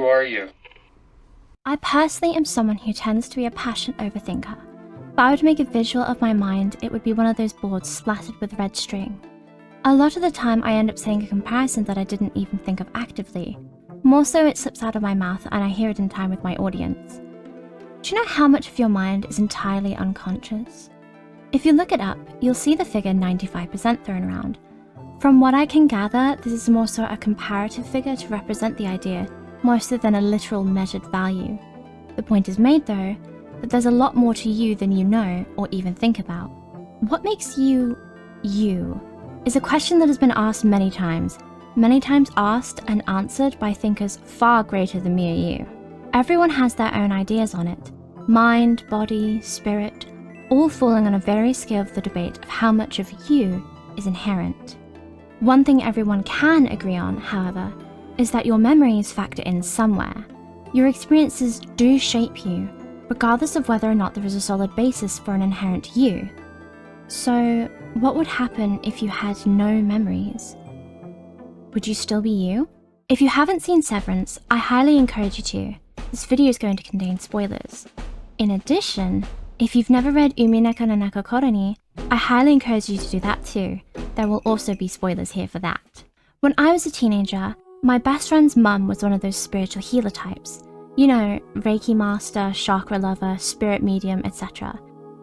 are you? I personally am someone who tends to be a passionate overthinker. If I were to make a visual of my mind, it would be one of those boards splattered with red string. A lot of the time I end up saying a comparison that I didn't even think of actively. More so it slips out of my mouth and I hear it in time with my audience. Do you know how much of your mind is entirely unconscious? If you look it up, you'll see the figure 95% thrown around. From what I can gather, this is more so a comparative figure to represent the idea, more so than a literal measured value. The point is made though, that there's a lot more to you than you know or even think about. What makes you, you, is a question that has been asked many times asked and answered by thinkers far greater than mere you. Everyone has their own ideas on it, mind, body, spirit, all falling on a various scale of the debate of how much of you is inherent. One thing everyone can agree on, however, is that your memories factor in somewhere. Your experiences do shape you, regardless of whether or not there is a solid basis for an inherent you. So, what would happen if you had no memories? Would you still be you? If you haven't seen Severance, I highly encourage you to. This video is going to contain spoilers. In addition, if you've never read Umineko no Naku Koro ni, I highly encourage you to do that too. There will also be spoilers here for that. When I was a teenager, my best friend's mum was one of those spiritual healer types. You know, Reiki master, chakra lover, spirit medium, etc.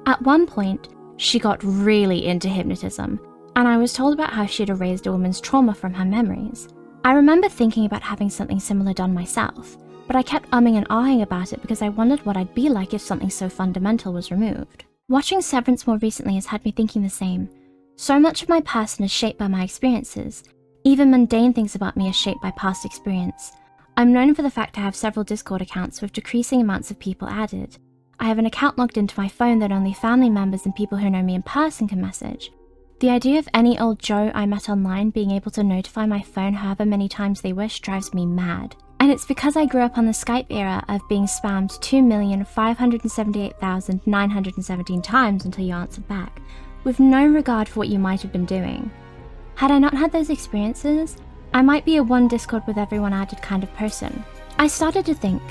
At one point, she got really into hypnotism, and I was told about how she had erased a woman's trauma from her memories. I remember thinking about having something similar done myself, but I kept umming and ahhing about it because I wondered what I'd be like if something so fundamental was removed. Watching Severance more recently has had me thinking the same. So much of my person is shaped by my experiences. Even mundane things about me are shaped by past experience. I'm known for the fact I have several Discord accounts with decreasing amounts of people added. I have an account logged into my phone that only family members and people who know me in person can message. The idea of any old Joe I met online being able to notify my phone however many times they wish drives me mad. And it's because I grew up on the Skype era of being spammed 2,578,917 times until you answered back, with no regard for what you might have been doing. Had I not had those experiences, I might be a one Discord with everyone added kind of person. I started to think,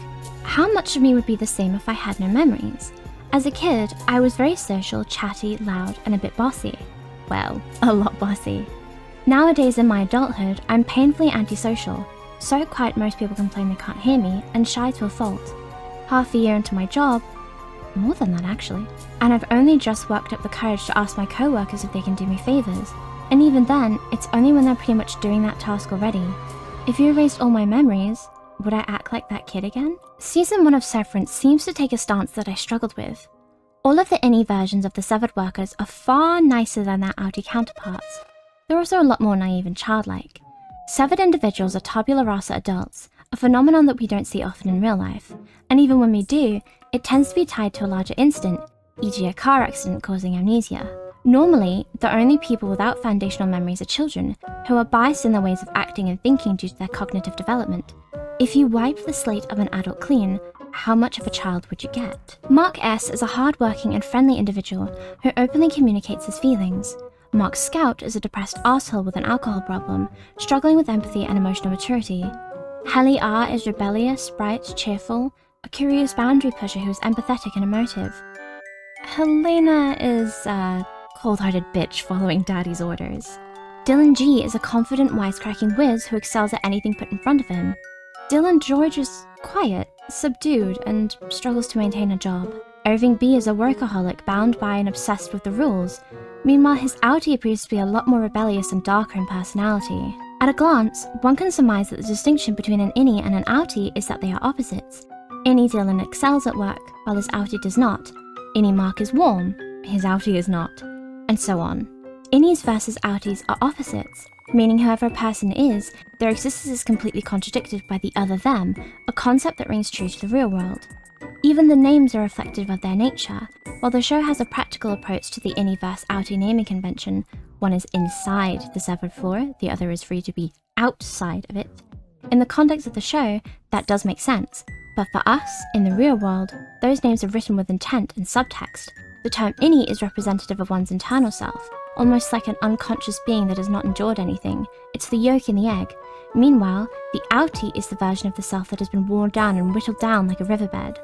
how much of me would be the same if I had no memories? As a kid, I was very social, chatty, loud, and a bit bossy. Well, a lot bossy. Nowadays in my adulthood, I'm painfully antisocial, so quiet most people complain they can't hear me, and shy to a fault. Half a year into my job, more than that actually, and I've only just worked up the courage to ask my co-workers if they can do me favors. And even then, it's only when they're pretty much doing that task already. If you erased all my memories, would I act like that kid again? Season 1 of Severance seems to take a stance that I struggled with. All of the innie versions of the severed workers are far nicer than their outie counterparts. They're also a lot more naive and childlike. Severed individuals are tabula rasa adults, a phenomenon that we don't see often in real life, and even when we do, it tends to be tied to a larger incident, e.g. a car accident causing amnesia. Normally, the only people without foundational memories are children, who are biased in their ways of acting and thinking due to their cognitive development. If you wipe the slate of an adult clean, how much of a child would you get? Mark S. is a hardworking and friendly individual who openly communicates his feelings. Mark Scout is a depressed arsehole with an alcohol problem, struggling with empathy and emotional maturity. Helly R. is rebellious, bright, cheerful, a curious boundary pusher who is empathetic and emotive. Helena is a cold-hearted bitch following daddy's orders. Dylan G. is a confident, wisecracking whiz who excels at anything put in front of him. Dylan George is quiet, subdued, and struggles to maintain a job. Irving B. is a workaholic bound by and obsessed with the rules. Meanwhile, his outie appears to be a lot more rebellious and darker in personality. At a glance, one can surmise that the distinction between an innie and an outie is that they are opposites. Innie Dylan excels at work, while his outie does not. Innie Mark is warm, his outie is not, and so on. Innies versus outies are opposites, meaning whoever a person is, their existence is completely contradicted by the other them, a concept that rings true to the real world. Even the names are reflective of their nature. While the show has a practical approach to the innie versus outie naming convention, one is inside the severed floor, the other is free to be outside of it. In the context of the show, that does make sense, but for us, in the real world, those names are written with intent and subtext. The term innie is representative of one's internal self, almost like an unconscious being that has not endured anything. It's the yolk in the egg. Meanwhile, the outie is the version of the self that has been worn down and whittled down like a riverbed.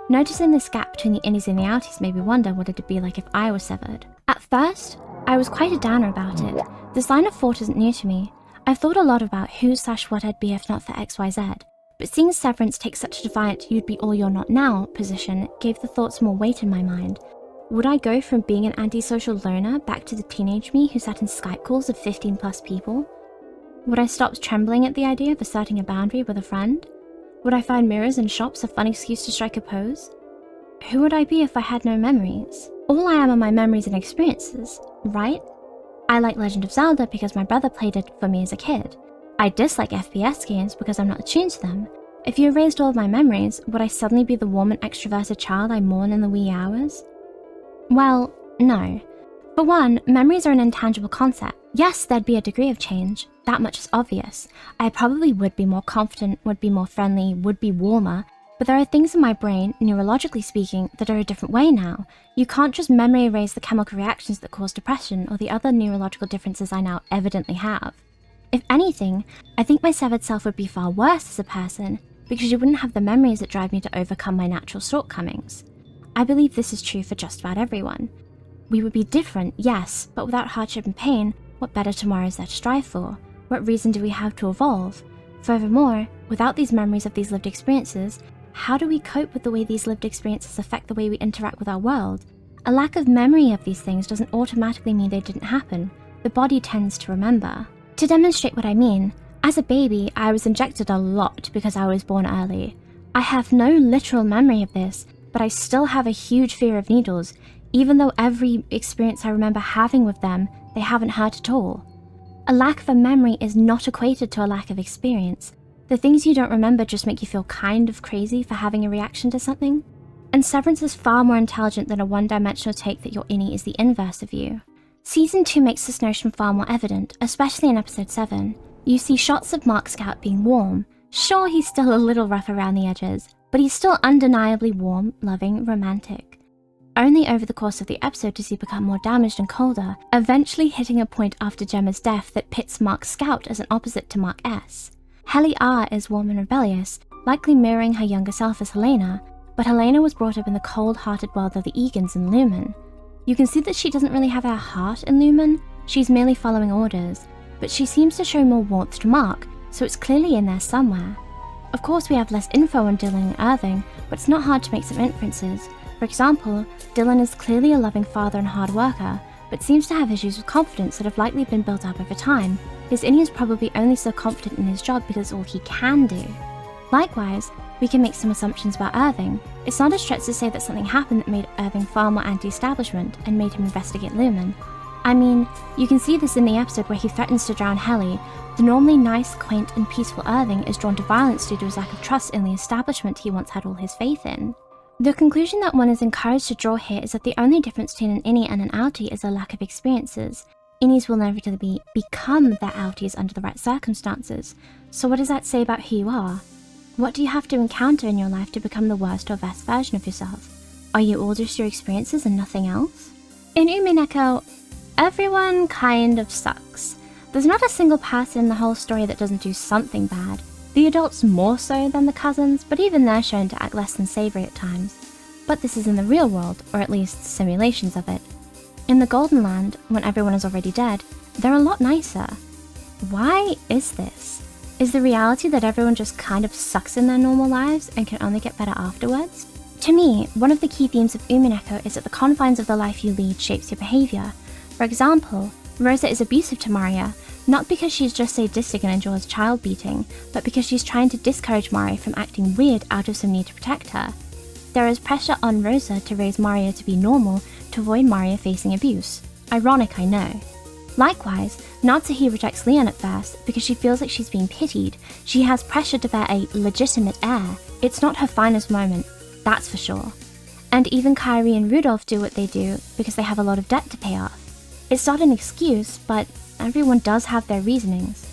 Noticing this gap between the innies and the outies made me wonder what it'd be like if I was severed. At first, I was quite a downer about it. This line of thought isn't new to me. I've thought a lot about who/what I'd be if not for XYZ, but seeing Severance take such a defiant "you'd be all you're not now" position gave the thoughts more weight in my mind. Would I go from being an antisocial loner back to the teenage me who sat in Skype calls of 15+ people? Would I stop trembling at the idea of asserting a boundary with a friend? Would I find mirrors in shops a fun excuse to strike a pose? Who would I be if I had no memories? All I am are my memories and experiences, right? I like Legend of Zelda because my brother played it for me as a kid. I dislike FPS games because I'm not attuned to them. If you erased all of my memories, would I suddenly be the warm and extroverted child I mourn in the wee hours? Well, no. For one, memories are an intangible concept. Yes, there'd be a degree of change. That much is obvious. I probably would be more confident, would be more friendly, would be warmer, but there are things in my brain, neurologically speaking, that are a different way now. You can't just memory erase the chemical reactions that cause depression or the other neurological differences I now evidently have. If anything, I think my severed self would be far worse as a person, because you wouldn't have the memories that drive me to overcome my natural shortcomings. I believe this is true for just about everyone. We would be different, yes, but without hardship and pain, what better tomorrow is there to strive for? What reason do we have to evolve? Furthermore, without these memories of these lived experiences, how do we cope with the way these lived experiences affect the way we interact with our world? A lack of memory of these things doesn't automatically mean they didn't happen. The body tends to remember. To demonstrate what I mean, as a baby, I was injected a lot because I was born early. I have no literal memory of this, but I still have a huge fear of needles, even though every experience I remember having with them, they haven't hurt at all. A lack of a memory is not equated to a lack of experience. The things you don't remember just make you feel kind of crazy for having a reaction to something. And Severance is far more intelligent than a one-dimensional take that your innie is the inverse of you. Season 2 makes this notion far more evident, especially in episode 7. You see shots of Mark Scout being warm. Sure, he's still a little rough around the edges, but he's still undeniably warm, loving, romantic. Only over the course of the episode does he become more damaged and colder, eventually hitting a point after Gemma's death that pits Mark Scout as an opposite to Mark S. Helly R is warm and rebellious, likely mirroring her younger self as Helena, but Helena was brought up in the cold-hearted world of the Egans and Lumen. You can see that she doesn't really have her heart in Lumen, she's merely following orders, but she seems to show more warmth to Mark, so it's clearly in there somewhere. Of course we have less info on Dylan and Irving, but it's not hard to make some inferences. For example, Dylan is clearly a loving father and hard worker, but seems to have issues with confidence that have likely been built up over time. His innie is probably only so confident in his job because it's all he can do. Likewise, we can make some assumptions about Irving. It's not a stretch to say that something happened that made Irving far more anti-establishment and made him investigate Lumen. I mean, you can see this in the episode where he threatens to drown Helly. The normally nice, quaint, and peaceful Irving is drawn to violence due to his lack of trust in the establishment he once had all his faith in. The conclusion that one is encouraged to draw here is that the only difference between an innie and an outie is a lack of experiences. Innies will inevitably become their outies under the right circumstances. So what does that say about who you are? What do you have to encounter in your life to become the worst or best version of yourself? Are you all just your experiences and nothing else? In Umineko, everyone kind of sucks. There's not a single person in the whole story that doesn't do something bad. The adults more so than the cousins, but even they're shown to act less than savory at times. But this is in the real world, or at least simulations of it. In the Golden Land, when everyone is already dead, they're a lot nicer. Why is this? Is the reality that everyone just kind of sucks in their normal lives and can only get better afterwards? To me, one of the key themes of Umineko is that the confines of the life you lead shapes your behavior. For example, Rosa is abusive to Maria, not because she's just sadistic and enjoys child beating, but because she's trying to discourage Maria from acting weird out of some need to protect her. There is pressure on Rosa to raise Maria to be normal to avoid Maria facing abuse. Ironic, I know. Likewise, Natsuhi rejects Leon at first because she feels like she's being pitied. She has pressure to bear a legitimate heir. It's not her finest moment, that's for sure. And even Kairi and Rudolph do what they do because they have a lot of debt to pay off. It's not an excuse, but everyone does have their reasonings.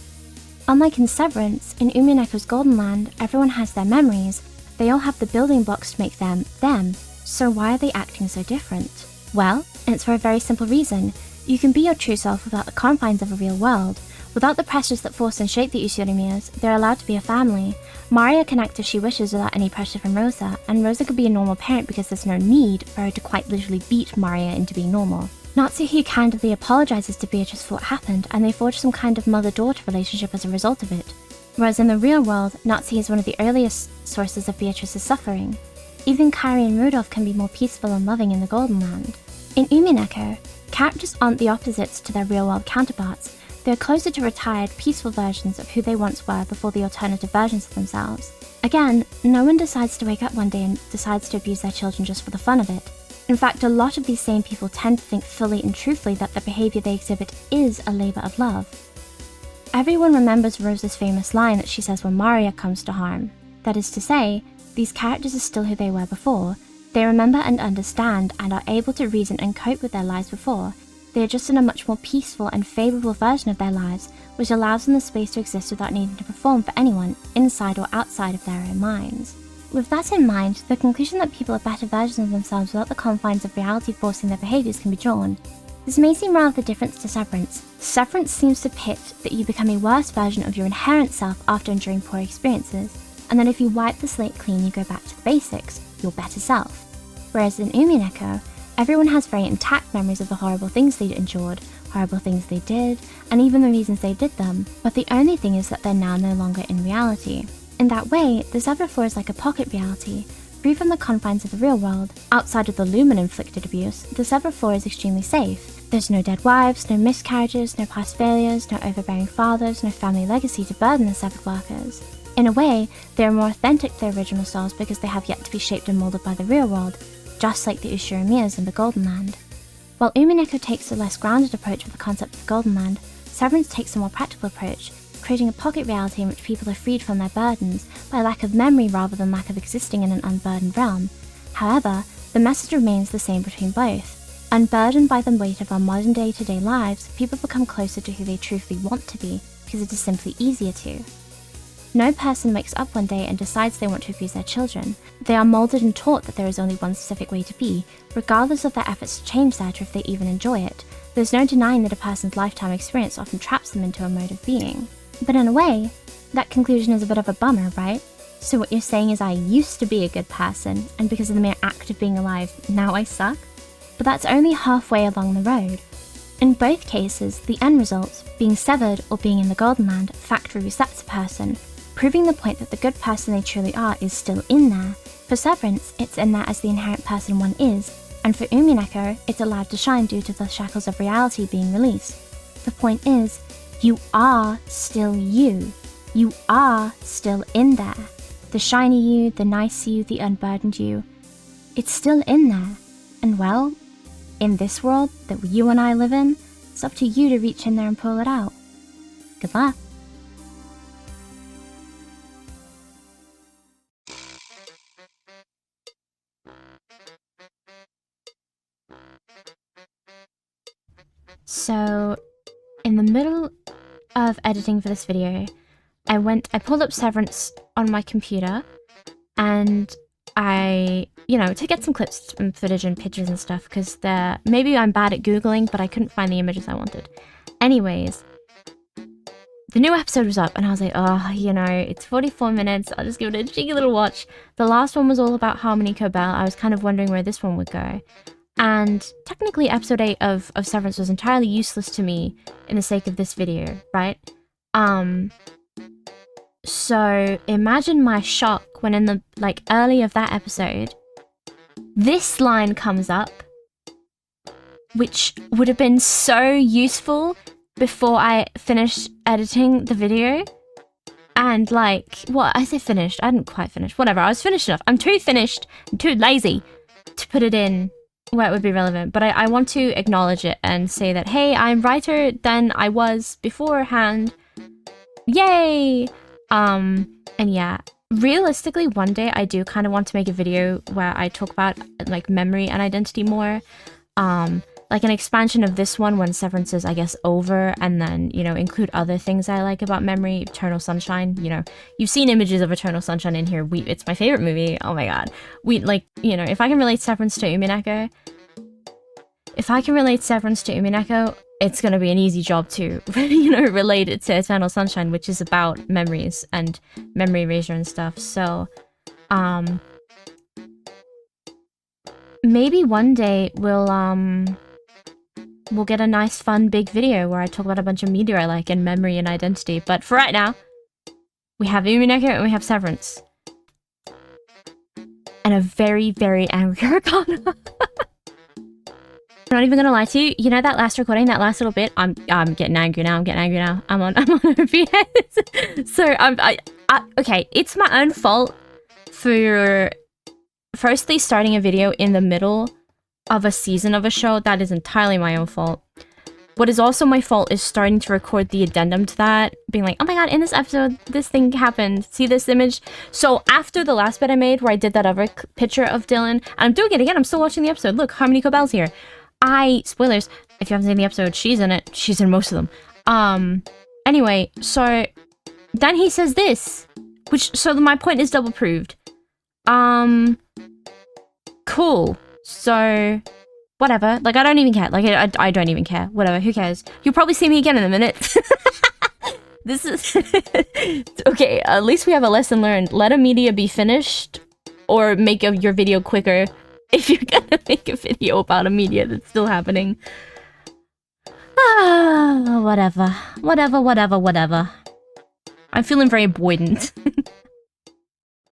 Unlike in Severance, in Umineko's Golden Land, everyone has their memories. They all have the building blocks to make them, them. So why are they acting so different? Well, it's for a very simple reason. You can be your true self without the confines of a real world. Without the pressures that force and shape the Usurimias, they're allowed to be a family. Maria can act as she wishes without any pressure from Rosa, and Rosa could be a normal parent because there's no need for her to quite literally beat Maria into being normal. Natsuki candidly apologizes to Beatrice for what happened, and they forge some kind of mother-daughter relationship as a result of it. Whereas in the real world, Natsuki is one of the earliest sources of Beatrice's suffering. Even Kairi and Rudolph can be more peaceful and loving in the Golden Land. In Umineko, characters aren't the opposites to their real-world counterparts. They're closer to retired, peaceful versions of who they once were before the alternative versions of themselves. Again, no one decides to wake up one day and decides to abuse their children just for the fun of it. In fact, a lot of these same people tend to think fully and truthfully that the behavior they exhibit is a labor of love. Everyone remembers Rosa's famous line that she says when Maria comes to harm. That is to say, these characters are still who they were before. They remember and understand and are able to reason and cope with their lives before. They are just in a much more peaceful and favourable version of their lives, which allows them the space to exist without needing to perform for anyone, inside or outside of their own minds. With that in mind, the conclusion that people are better versions of themselves without the confines of reality forcing their behaviours can be drawn. This may seem rather different to Severance. Severance seems to pit that you become a worse version of your inherent self after enduring poor experiences, and that if you wipe the slate clean you go back to the basics, your better self. Whereas in Umineko, everyone has very intact memories of the horrible things they endured, horrible things they did, and even the reasons they did them, but the only thing is that they're now no longer in reality. In that way, the Zebra floor is like a pocket reality, free from the confines of the real world. Outside of the Lumen-inflicted abuse, the Zebra floor is extremely safe. There's no dead wives, no miscarriages, no past failures, no overbearing fathers, no family legacy to burden the severed workers. In a way, they are more authentic to their original selves because they have yet to be shaped and molded by the real world, just like the Ushurimias in the Golden Land. While Umineko takes a less grounded approach with the concept of the Golden Land, Severance takes a more practical approach, creating a pocket reality in which people are freed from their burdens by lack of memory rather than lack of existing in an unburdened realm. However, the message remains the same between both. Unburdened by the weight of our modern day-to-day lives, people become closer to who they truthfully want to be because it is simply easier to. No person wakes up one day and decides they want to abuse their children. They are molded and taught that there is only one specific way to be, regardless of their efforts to change that or if they even enjoy it. There's no denying that a person's lifetime experience often traps them into a mode of being. But in a way, that conclusion is a bit of a bummer, right? So what you're saying is I used to be a good person, and because of the mere act of being alive, now I suck? But that's only halfway along the road. In both cases, the end result, being severed or being in the Golden Land, factory resets a person, proving the point that the good person they truly are is still in there. For Severance, it's in there as the inherent person one is, and for Umineko, it's allowed to shine due to the shackles of reality being released. The point is, you are still you. You are still in there. The shiny you, the nice you, the unburdened you. It's still in there. And well, in this world that you and I live in, it's up to you to reach in there and pull it out. Good luck. So, in the middle of editing for this video, I pulled up Severance on my computer, and to get some clips and footage and pictures and stuff, because maybe I'm bad at Googling, but I couldn't find the images I wanted. Anyways, the new episode was up, and I was like, oh, it's 44 minutes, I'll just give it a cheeky little watch. The last one was all about Harmony Cobell. I was kind of wondering where this one would go. And technically episode 8 of Severance was entirely useless to me in the sake of this video, right? So imagine my shock when in the early of that episode, this line comes up, which would have been so useful before I finished editing the video. And I say finished, I didn't quite finish, whatever, I was finished enough. I'm too finished, I'm too lazy to put it in where it would be relevant, but I want to acknowledge it and say that, hey, I'm brighter than I was beforehand. Yay! And yeah, realistically, one day I do kind of want to make a video where I talk about memory and identity more. Like an expansion of this one when Severance is, I guess, over, and then, include other things I like about memory. Eternal Sunshine, you've seen images of Eternal Sunshine in here. It's my favorite movie. Oh my god. If I can relate Severance to Umineko, if I can relate Severance to Umineko, it's gonna be an easy job to, you know, relate it to Eternal Sunshine, which is about memories and memory erasure and stuff. So, maybe one day we'll get a nice, fun, big video where I talk about a bunch of media I like and memory and identity. But for right now, we have Umineko and we have Severance. And a very, very angry Arcana. I'm not even gonna lie to you. You know that last recording, that last little bit? I'm getting angry now. I'm on OBS. So okay, it's my own fault for firstly starting a video in the middle of a season of a show. That is entirely my own fault. What is also my fault is starting to record the addendum to that, being like, oh my god, in this episode, this thing happened. See this image? So after the last bit I made, where I did that other picture of Dylan, and I'm doing it again, I'm still watching the episode. Look, Harmony Cobell's here. Spoilers, if you haven't seen the episode, she's in it. She's in most of them. Anyway, so then he says this, which, so my point is double proved. Cool. So, whatever. Like, I don't even care. Like, I don't even care. Whatever, who cares? You'll probably see me again in a minute. This is... Okay, at least we have a lesson learned. Let a media be finished, or make your video quicker if you're gonna make a video about a media that's still happening. Whatever. I'm feeling very buoyant.